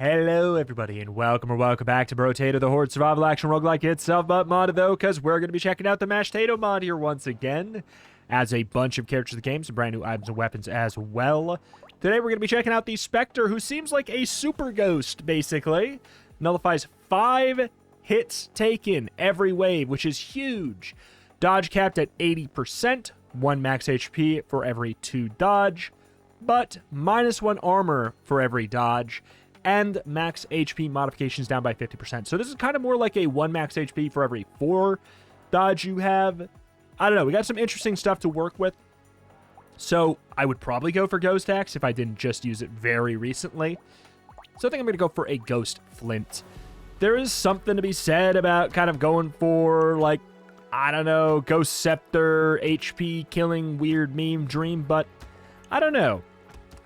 Hello, everybody, and welcome back to Brotato, the horde survival action roguelike itself, but modded though, because we're going to be checking out the Mashtato mod here once again. Adds a bunch of characters to the game, some brand new items and weapons as well. Today we're going to be checking out the Spectre, who seems like a super ghost, basically. Nullifies 5 hits taken every wave, which is huge. Dodge capped at 80%, 1 max HP for every 2 dodge, but -1 armor for every dodge, and max HP modifications down by 50%. So this is kind of more like a 1 max HP for every 4 dodge you have. I don't know. We got some interesting stuff to work with. So I would probably go for Ghost Axe if I didn't just use it very recently. So I think I'm going to go for a Ghost Flint. There is something to be said about kind of going for, like, I don't know, Ghost Scepter, HP killing weird meme dream, but I don't know.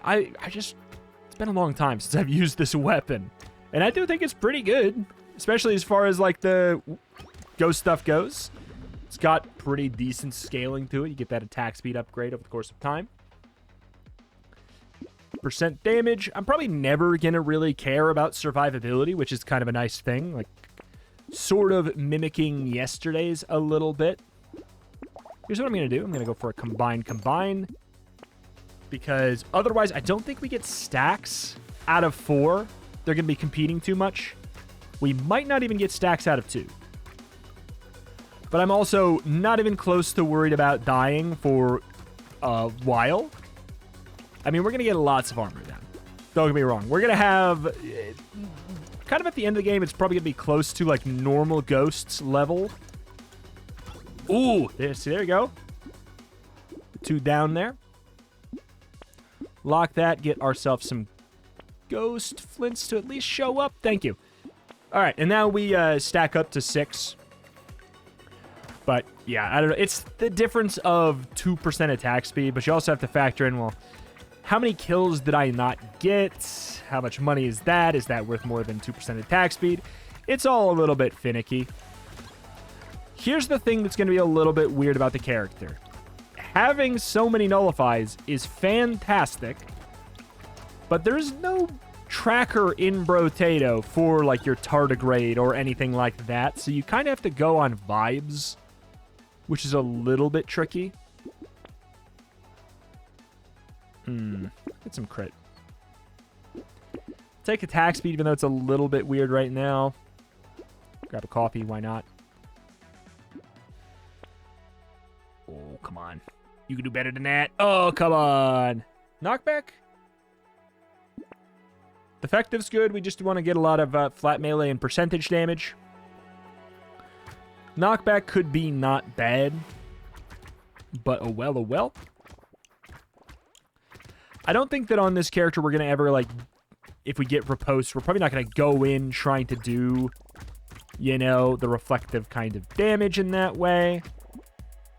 It's been a long time since I've used this weapon, and I do think it's pretty good, especially as far as, like, the ghost stuff goes. It's got pretty decent scaling to it. You get that attack speed upgrade over the course of time. Percent damage. I'm probably never going to really care about survivability, which is kind of a nice thing, like, sort of mimicking yesterday's a little bit. Here's what I'm going to do. I'm going to go for a combine. Because otherwise, I don't think we get stacks out of 4. They're going to be competing too much. We might not even get stacks out of 2. But I'm also not even close to worried about dying for a while. I mean, we're going to get lots of armor down. Don't get me wrong. We're going to have... kind of at the end of the game, it's probably going to be close to, like, normal ghosts level. Ooh! There you go. 2 down there. Lock that, get ourselves some ghost flints to at least show up. Thank you. All right, and now we stack up to 6. But, yeah, I don't know. It's the difference of 2% attack speed, but you also have to factor in, well, how many kills did I not get? How much money is that? Is that worth more than 2% attack speed? It's all a little bit finicky. Here's the thing that's going to be a little bit weird about the character. Having so many nullifies is fantastic, but there's no tracker in Brotato for, like, your tardigrade or anything like that, so you kind of have to go on vibes, which is a little bit tricky. Get some crit. Take attack speed, even though it's a little bit weird right now. Grab a coffee, why not? Oh, come on. You can do better than that. Oh, come on. Knockback? Defective's good. We just want to get a lot of flat melee and percentage damage. Knockback could be not bad. But oh well, oh well. I don't think that on this character we're going to ever, like, if we get riposte, we're probably not going to go in trying to do, you know, the reflective kind of damage in that way.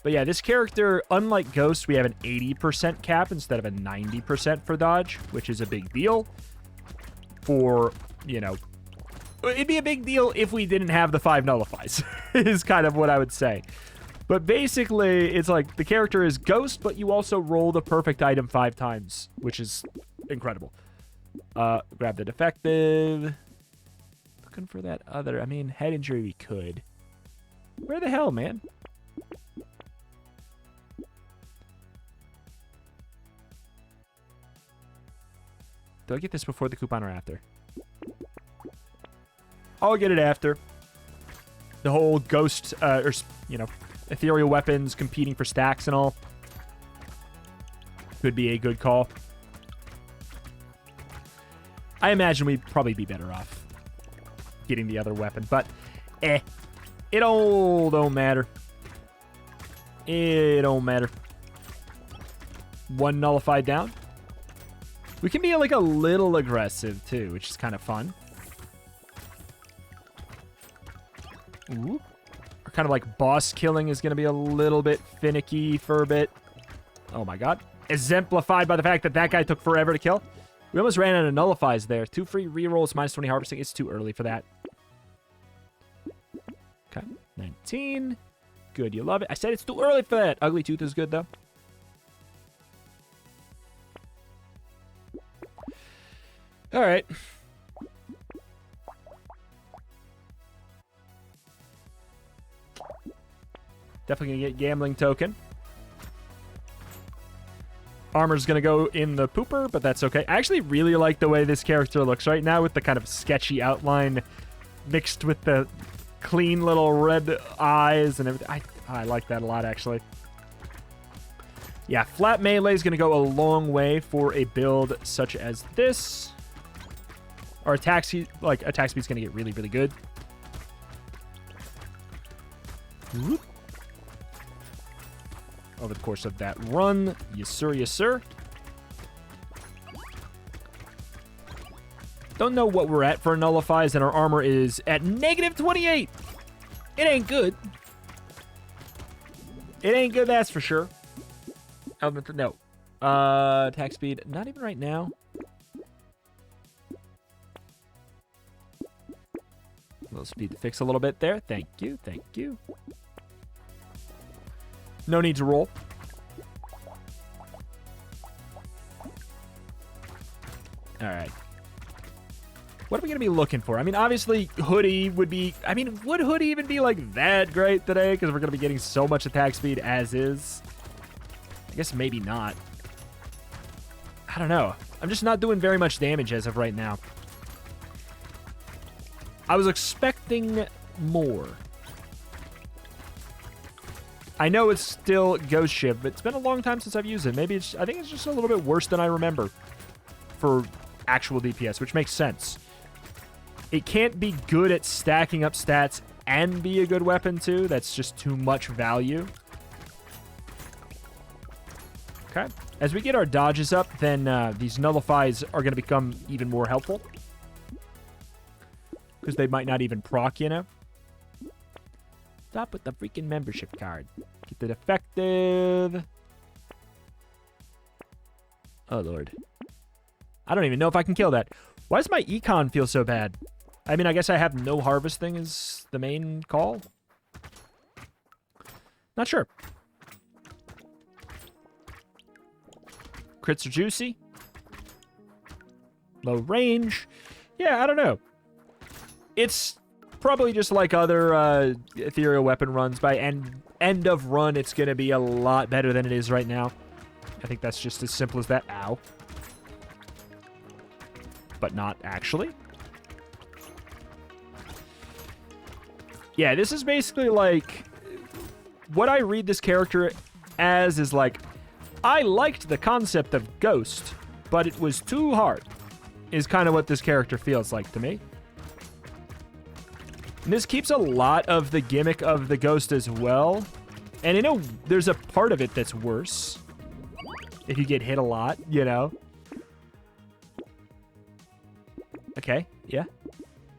But yeah, this character, unlike Ghost, we have an 80% cap instead of a 90% for dodge, which is a big deal for, you know, it'd be a big deal if we didn't have the 5 nullifies, is kind of what I would say. But basically, it's like the character is Ghost, but you also roll the perfect item 5 times, which is incredible. Grab the defective. Looking for that other, I mean, head injury we could. Where the hell, man? Do I get this before the coupon or after? I'll get it after. The whole ghost, or, you know, ethereal weapons competing for stacks and all. Could be a good call. I imagine we'd probably be better off getting the other weapon, but it all don't matter. It don't matter. 1 nullified down. We can be, like, a little aggressive, too, which is kind of fun. Ooh. Our kind of, like, boss killing is going to be a little bit finicky for a bit. Oh, my God. Exemplified by the fact that that guy took forever to kill. We almost ran out of nullifies there. 2 free rerolls, -20 harvesting. It's too early for that. Okay. 19. Good, you love it. I said it's too early for that. Ugly Tooth is good, though. All right. Definitely going to get Gambling Token. Armor's going to go in the pooper, but that's okay. I actually really like the way this character looks right now with the kind of sketchy outline mixed with the clean little red eyes and everything. I like that a lot, actually. Yeah, flat melee is going to go a long way for a build such as this. Our attack speed, attack speed is going to get really, really good. Whoop. Over the course of that run. Yes, sir. Yes, sir. Don't know what we're at for nullifies, and our armor is at negative 28. It ain't good. It ain't good, that's for sure. No. Attack speed, not even right now. A little speed to fix a little bit there. Thank you. Thank you. No need to roll. All right. What are we going to be looking for? I mean, obviously, Hoodie would be... I mean, would Hoodie even be, that great today? Because we're going to be getting so much attack speed as is. I guess maybe not. I don't know. I'm just not doing very much damage as of right now. I was expecting more. I know it's still Ghost Shiv, but it's been a long time since I've used it. Maybe it's... I think it's just a little bit worse than I remember for actual DPS, which makes sense. It can't be good at stacking up stats and be a good weapon, too. That's just too much value. Okay. As we get our dodges up, then these nullifies are going to become even more helpful. Because they might not even proc, you know? Stop with the freaking membership card. Get it effective. Oh, Lord. I don't even know if I can kill that. Why does my econ feel so bad? I mean, I guess I have no harvesting is the main call. Not sure. Crits are juicy. Low range. Yeah, I don't know. It's probably just like other ethereal weapon runs. By end of run, it's going to be a lot better than it is right now. I think that's just as simple as that. Ow. But not actually. Yeah, this is basically like... What I read this character as is like... I liked the concept of Ghost, but it was too hard. Is kind of what this character feels like to me. And this keeps a lot of the gimmick of the Ghost as well. And I know there's a part of it that's worse. If you get hit a lot, you know. Okay, yeah.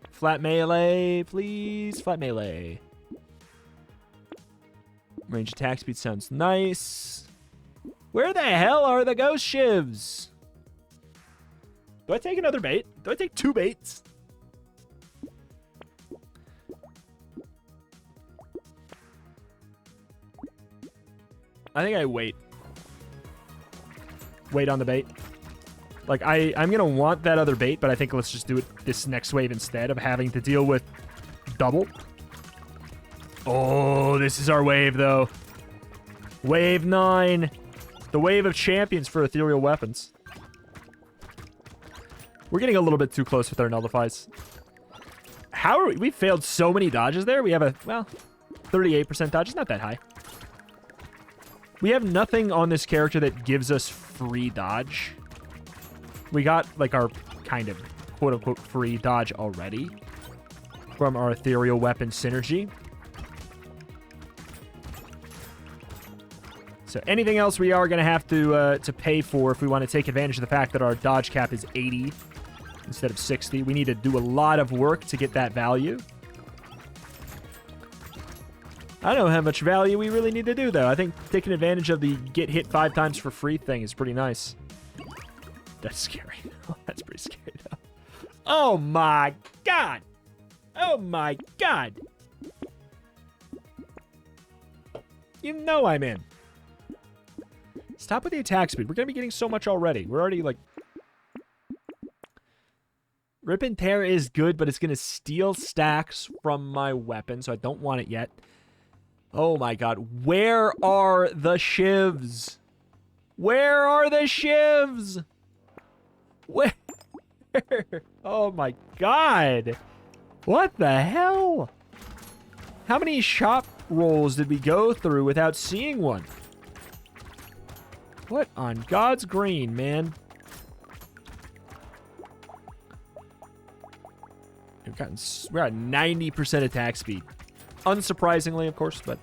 Flat melee, please. Flat melee. Range attack speed sounds nice. Where the hell are the ghost shivs? Do I take another bait? Do I take 2 baits? I think I wait. Wait on the bait. Like, I'm going to want that other bait, but I think let's just do it this next wave instead of having to deal with double. Oh, this is our wave, though. Wave 9. The wave of champions for ethereal weapons. We're getting a little bit too close with our nullifies. How are we? We failed so many dodges there. We have a, well, 38% dodge. It's not that high. We have nothing on this character that gives us free dodge. We got, like, our kind of quote-unquote free dodge already from our ethereal weapon synergy. So anything else we are going to have to pay for if we want to take advantage of the fact that our dodge cap is 80 instead of 60. We need to do a lot of work to get that value. I don't know how much value we really need to do, though. I think taking advantage of the get hit 5 times for free thing is pretty nice. That's scary. That's pretty scary, though. Oh, my God. Oh, my God. You know I'm in. Stop with the attack speed. We're going to be getting so much already. We're already, like... Rip and Tear is good, but it's going to steal stacks from my weapon, so I don't want it yet. Oh my god. Where are the shivs? Where are the shivs? Where? Oh my god. What the hell? How many shop rolls did we go through without seeing one? What on God's green, man? We're at 90% attack speed. Unsurprisingly, of course, but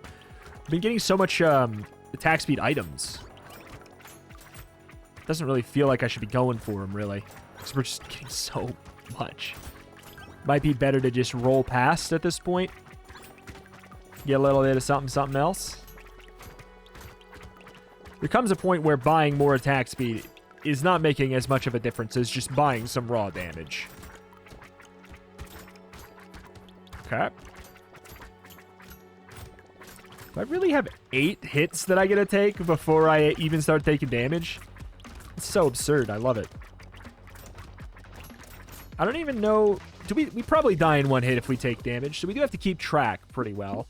I've been getting so much attack speed items. Doesn't really feel like I should be going for them, really. Because we're just getting so much. Might be better to just roll past at this point. Get a little bit of something else. There comes a point where buying more attack speed is not making as much of a difference as just buying some raw damage. Okay. Do I really have 8 hits that I gotta take before I even start taking damage? It's so absurd. I love it. I don't even know... We probably die in 1 hit if we take damage, so we do have to keep track pretty well.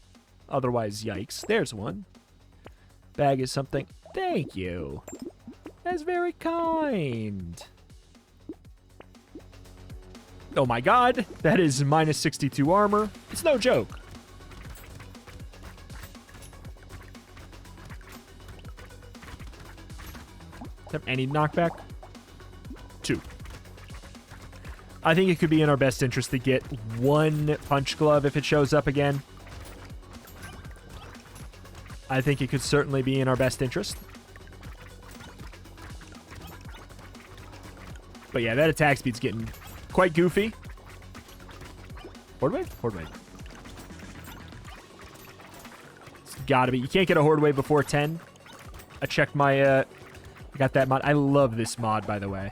Otherwise, yikes. There's one. Bag is something. Thank you. That's very kind. Oh my god. That is minus 62 armor. It's no joke. Have any knockback? 2. I think it could be in our best interest to get 1 punch glove if it shows up again. I think it could certainly be in our best interest. But yeah, that attack speed's getting quite goofy. Horde wave? Horde wave. It's gotta be. You can't get a horde wave before 10. I checked my, I got that mod. I love this mod, by the way.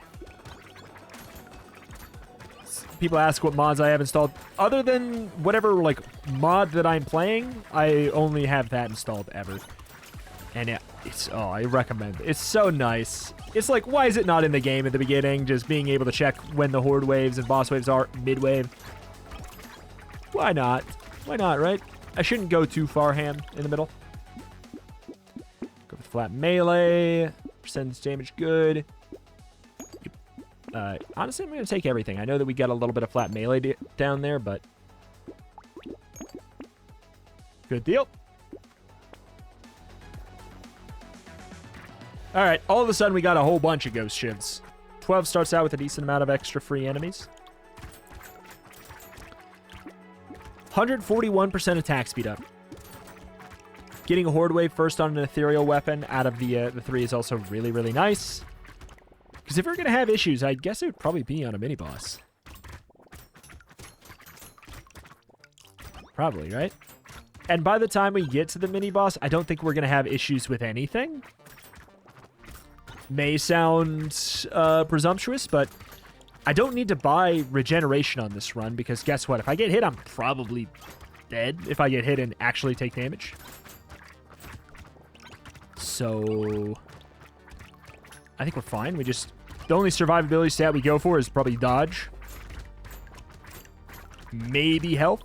People ask what mods I have installed. Other than whatever, like, mod that I'm playing, I only have that installed ever. And oh, I recommend it. It's so nice. It's like, why is it not in the game at the beginning? Just being able to check when the horde waves and boss waves are mid-wave. Why not? Why not, right? I shouldn't go too far ham in the middle. Go with flat melee. Percentage damage good. Honestly, I'm going to take everything. I know that we got a little bit of flat melee down there, but... Good deal. Alright, all of a sudden we got a whole bunch of ghost shivs. 12 starts out with a decent amount of extra free enemies. 141% attack speed up. Getting a horde wave first on an ethereal weapon out of the 3 is also really, really nice. Because if we're going to have issues, I guess it would probably be on a mini-boss. Probably, right? And by the time we get to the mini-boss, I don't think we're going to have issues with anything. May sound presumptuous, but I don't need to buy regeneration on this run, because guess what? If I get hit, I'm probably dead if I get hit and actually take damage. So I think we're fine. The only survivability stat we go for is probably dodge. Maybe health.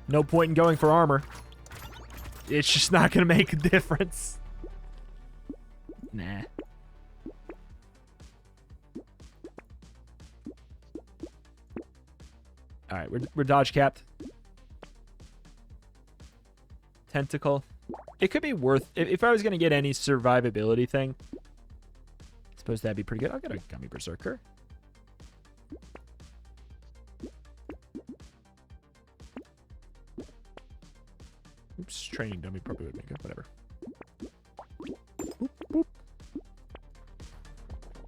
No point in going for armor. It's just not going to make a difference. Nah. Alright, we're dodge capped. Tentacle. It could be worth... If I was going to get any survivability thing, I suppose that'd be pretty good. I'll get a Gummy Berserker. Oops, training dummy probably would make it. Whatever. Boop, boop.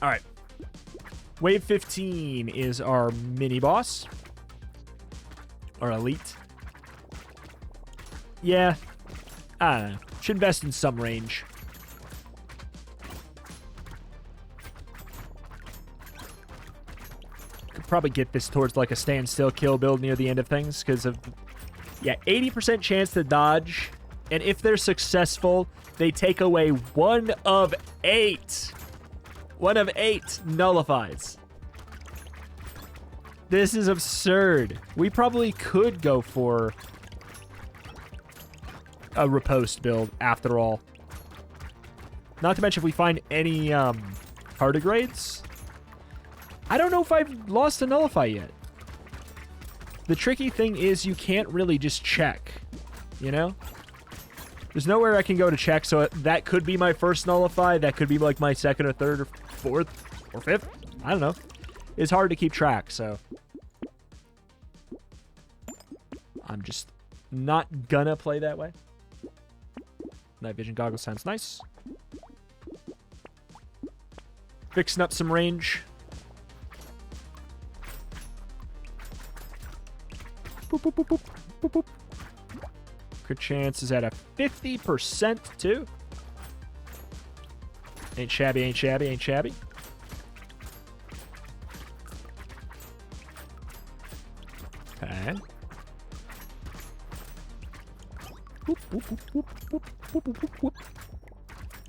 Alright. Wave 15 is our mini-boss. Or elite. Yeah. I don't know. Should invest in some range. Could probably get this towards like a standstill kill build near the end of things because of... Yeah, 80% chance to dodge. And if they're successful, they take away 1 of 8. 1 of 8 nullifies. This is absurd. We probably could go for a riposte build after all. Not to mention if we find any tardigrades. I don't know if I've lost a nullify yet. The tricky thing is you can't really just check, you know? There's nowhere I can go to check, so that could be my first nullify. That could be like my second or third or fourth or fifth. I don't know. It's hard to keep track, so I'm just not gonna play that way. Night vision goggles sounds nice. Fixing up some range. Boop, boop, boop, boop, boop, boop. Crit chance is at a 50% too. Ain't shabby, ain't shabby, ain't shabby. Okay. Boop, boop, boop, boop, boop, boop, boop, boop, boop.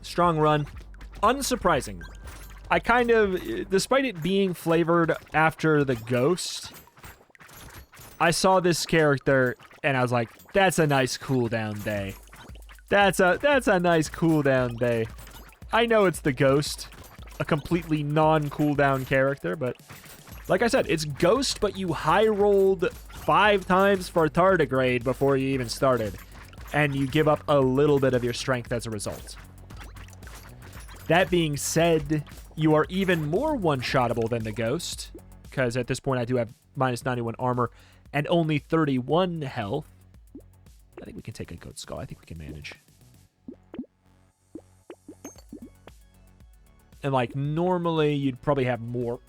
Strong run. Unsurprising. I kind of, despite it being flavored after the ghost, I saw this character and I was like, that's a nice cooldown day. That's a nice cooldown day. I know it's the ghost, a completely non-cooldown character, but like I said, it's ghost, but you high rolled 5 times for tardigrade before you even started, and you give up a little bit of your strength as a result. That being said, you are even more one-shottable than the ghost, because at this point I do have minus 91 armor and only 31 health. I think we can take a goat skull. I think we can manage. And like normally you'd probably have more.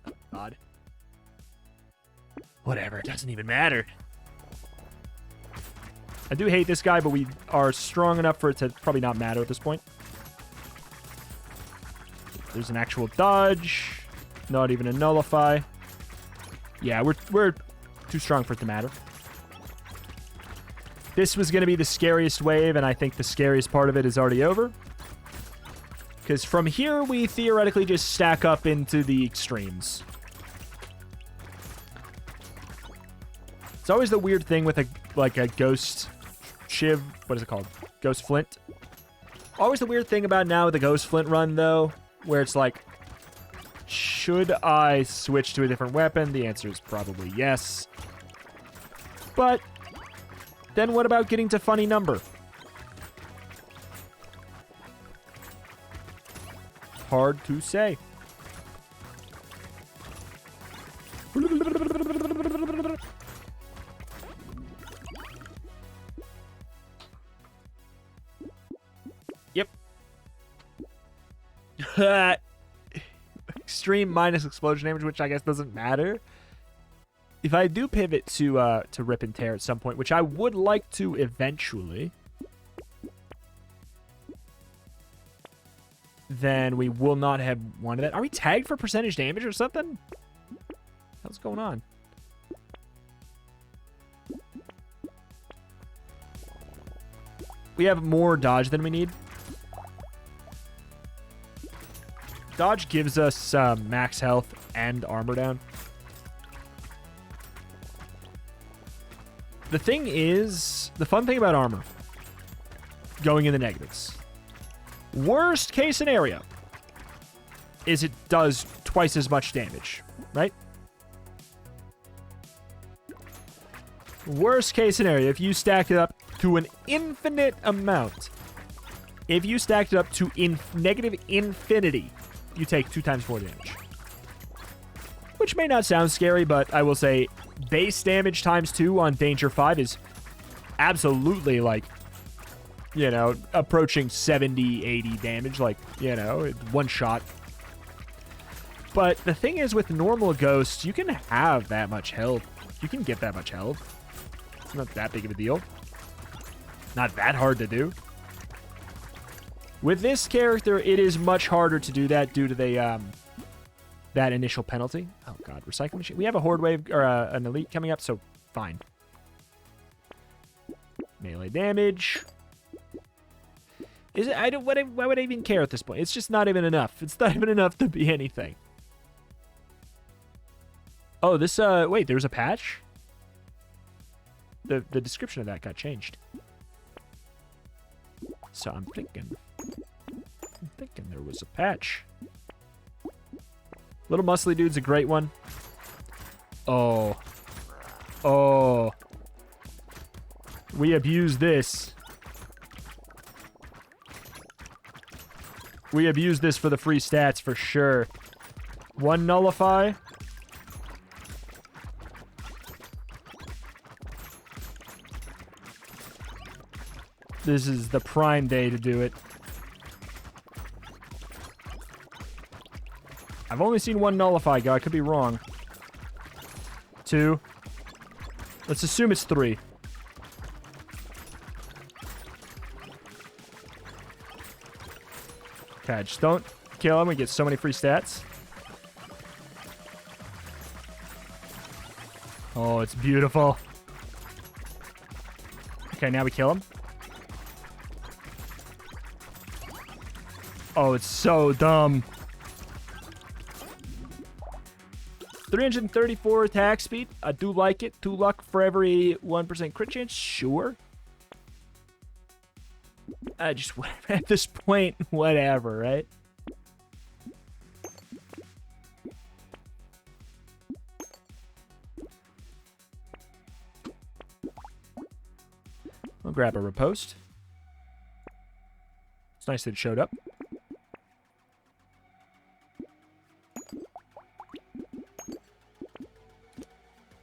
Oh, God. Whatever, it doesn't even matter. I do hate this guy, but we are strong enough for it to probably not matter at this point. There's an actual dodge. Not even a nullify. Yeah, we're too strong for it to matter. This was going to be the scariest wave, and I think the scariest part of it is already over. Because from here, we theoretically just stack up into the extremes. It's always the weird thing with a ghost shiv. What is it called? Ghost flint. Always the weird thing about now with the ghost flint run, though, where it's like, should I switch to a different weapon? The answer is probably yes. But then what about getting to funny number? Hard to say. Yep. Extreme minus explosion damage, which I guess doesn't matter. If I do pivot to rip and tear at some point, which I would like to eventually, then we will not have one of that. Are we tagged for percentage damage or something? What's going on? We have more dodge than we need. Dodge gives us max health and armor down. The thing is, the fun thing about armor, going in the negatives. Worst case scenario is it does twice as much damage, right? Worst case scenario, if you stacked it up to an infinite amount, if you stacked it up to negative infinity, you take 2 times more damage. Which may not sound scary, but I will say base damage times 2 on Danger 5 is absolutely, like, you know, approaching 70, 80 damage, like, you know, one shot. But the thing is, with normal ghosts, you can have that much health. You can get that much health. It's not that big of a deal. Not that hard to do. With this character, it is much harder to do that due to the that initial penalty. Oh god, recycling machine. We have a horde wave or an elite coming up, so fine. Melee damage. Is it? I don't. Why would I even care at this point? It's just not even enough. It's not even enough to be anything. Oh, this. Wait, there's a patch. The description of that got changed. So I'm thinking there was a patch. Little muscly dude's a great one. Oh. Oh. We abuse this. We abuse this for the free stats for sure. 1 nullify. This is the prime day to do it. I've only seen 1 nullify go. I could be wrong. 2. Let's assume it's 3. Okay, just don't kill him. We get so many free stats. Oh, it's beautiful. Okay, now we kill him. Oh, it's so dumb. 334 attack speed. I do like it. 2 luck for every 1% crit chance. Sure. I just, at this point, whatever, right? I'll grab a riposte. It's nice that it showed up.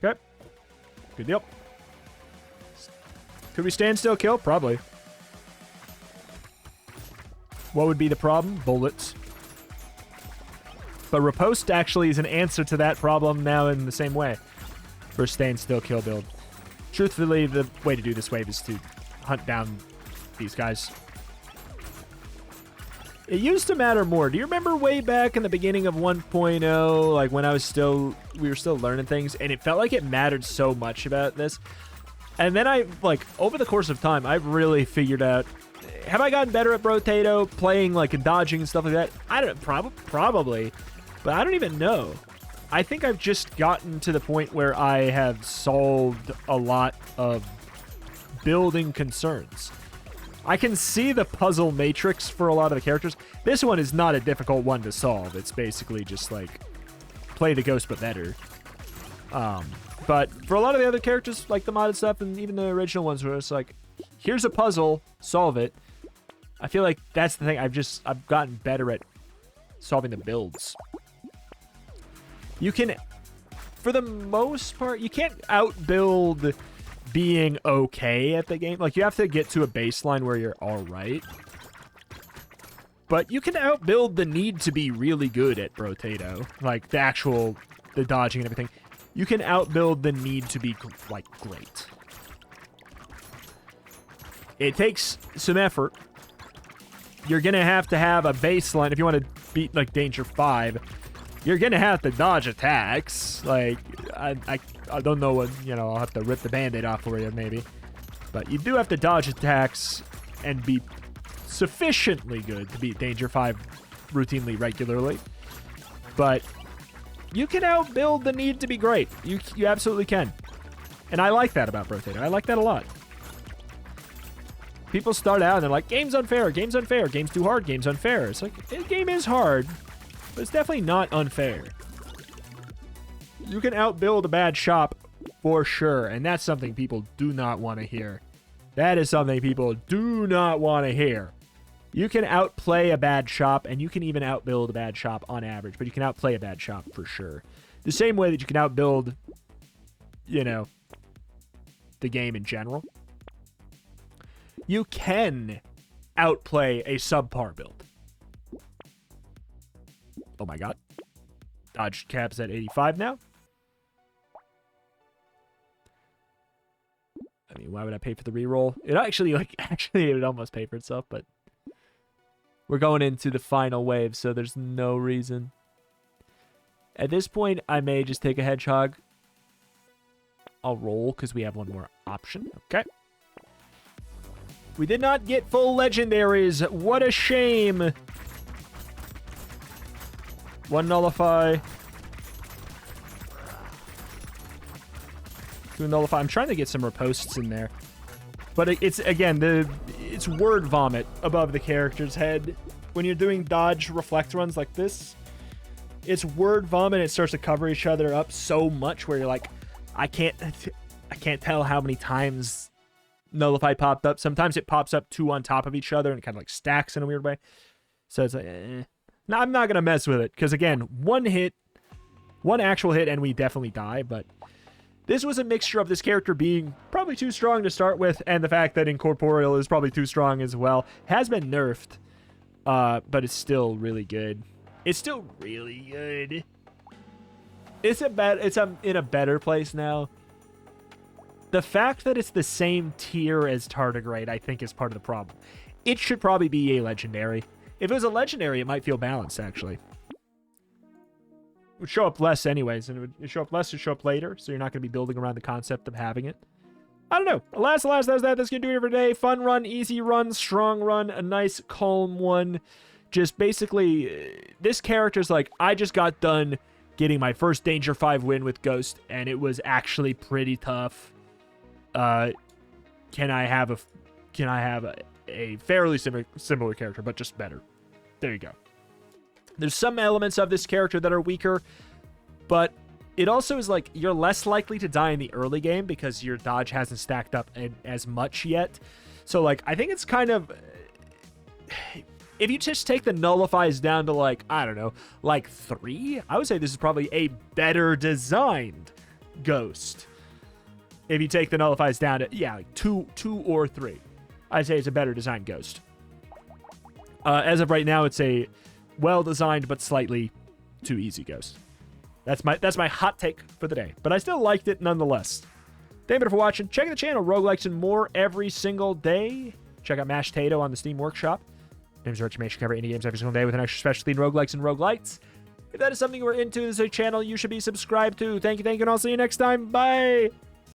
Okay. Good deal. Could we stand still kill? Probably. What would be the problem? Bullets. But riposte actually is an answer to that problem now in the same way. For stand still kill build. Truthfully, the way to do this wave is to hunt down these guys. It used to matter more. Do you remember way back in the beginning of 1.0, like when we were still learning things, and it felt like it mattered so much about this? And then over the course of time, I've really figured out, have I gotten better at Brotato, playing like and dodging and stuff like that? I don't probably, but I don't even know. I think I've just gotten to the point where I have solved a lot of building concerns. I can see the puzzle matrix for a lot of the characters. This one is not a difficult one to solve. It's basically just like play the ghost but better. But for a lot of the other characters, like the modded stuff and even the original ones where it's like, here's a puzzle, solve it. I feel like that's the thing. I've gotten better at solving the builds. You can, for the most part, you can't outbuild being okay at the game. Like, you have to get to a baseline where you're all right. But you can outbuild the need to be really good at Brotato. Like, the dodging and everything. You can outbuild the need to be, like, great. It takes some effort. You're going to have a baseline. If you want to beat, like, Danger 5, you're going to have to dodge attacks. Like, I don't know what, I'll have to rip the Band-Aid off for you, maybe. But you do have to dodge attacks and be sufficiently good to beat Danger 5 routinely, regularly. But you can outbuild the need to be great. You absolutely can. And I like that about Brotato. I like that a lot. People start out and they're like, game's unfair, game's unfair, game's too hard, game's unfair. It's like, the game is hard, but it's definitely not unfair. You can outbuild a bad shop for sure, and that's something people do not want to hear. That is something people do not want to hear. You can outplay a bad shop, and you can even outbuild a bad shop on average, but you can outplay a bad shop for sure. The same way that you can outbuild, the game in general. You can outplay a subpar build. Oh my god. Dodge cap's at 85 now. I mean, why would I pay for the reroll? It actually it would almost pay for itself, but we're going into the final wave, so there's no reason. At this point, I may just take a hedgehog. I'll roll because we have one more option. Okay. We did not get full legendaries. What a shame. 1 nullify. 2 nullify. I'm trying to get some ripostes in there. But it's, again, it's word vomit above the character's head. When you're doing dodge reflect runs like this, it's word vomit. It starts to cover each other up so much where you're like, I can't tell how many times Nullify popped up. Sometimes it pops up 2 on top of each other and it kind of like stacks in a weird way. So it's like, No, I'm not going to mess with it. Because again, one actual hit and we definitely die. But this was a mixture of this character being probably too strong to start with. And the fact that Incorporeal is probably too strong as well. Has been nerfed. But it's still really good. It's still really good. It's in a better place now. The fact that it's the same tier as Tardigrade, I think, is part of the problem. It should probably be a legendary. If it was a legendary, it might feel balanced, actually. It would show up less anyways, and it would show up less to show up later, so you're not going to be building around the concept of having it. I don't know. Alas, that was that. That's going to do it for today. Fun run, easy run, strong run, a nice, calm one. Just basically, this character's like, I just got done getting my first Danger 5 win with Ghost, and it was actually pretty tough. Can I have a fairly similar character, but just better? There you go. There's some elements of this character that are weaker, but it also is like you're less likely to die in the early game because your dodge hasn't stacked up as much yet. So like, I think it's kind of, if you just take the nullifies down to like, I don't know, like 3, I would say this is probably a better designed Ghost. If you take the nullifies down to, yeah, like 2 or 3, I'd say it's a better designed Ghost. As of right now, it's a well-designed but slightly too easy Ghost. That's my hot take for the day. But I still liked it nonetheless. Thank you for watching. Check out the channel. Roguelikes and more every single day. Check out MashTato on the Steam Workshop. Names are Archimation, cover indie games every single day with an extra specialty in roguelikes and roguelites. If that is something you are into, this is a channel you should be subscribed to. Thank you, and I'll see you next time. Bye!